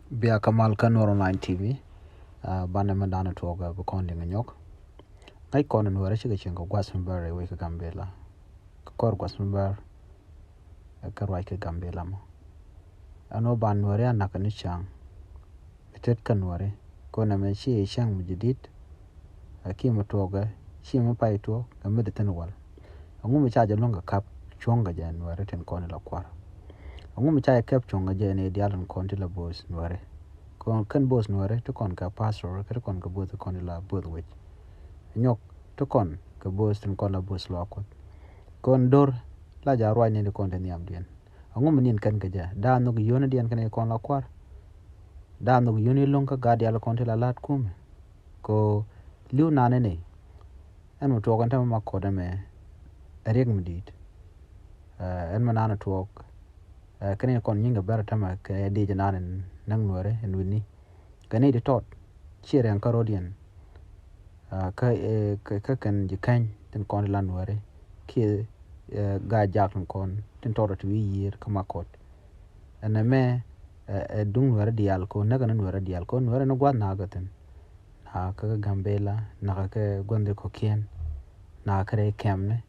Bia Kamal Kanor Online TV, Bana Mandana Toga, Bukondi Nyok. I con and Warachi Guasumber, Wake Gambela. Kor Guasumber, a Karwaka Gambela. I know Banware and Nakanichang. A tet canware, Kona she shang Mujidit, a Kimatoga, Shima to a Meditan wall. A woman charge a longer cup, Chonga Jan, were written Conilla Quar. A woman child kept Chonga Jan, a Dialan Contilla Bos, Nuare. Kan bos nuare to kon ka pastor ka kon ka bos kon la bos wech nyok to kon ka bos tin kon la bos lo akot kon dor la ja roi ne kon den yam dien angu menin kan ka ja da no yone dien kan kon la kwar da no yone long ka ga dia la kon la lat kum ko liu na ne en mo to kan ta ma ko da me reg medit en manana to kan kon nyinga ber ta ma ka de janan nang nuare en wini kane de tot chere an karodian ka kan jikan ten kon lan nuare ki ga jak kon ten tot wi yir kama kot ana me dung nuare dial ko naga nuare dial ko nuare no gwa na gaten na ka gambela na ka gonde ko kien na kare kemne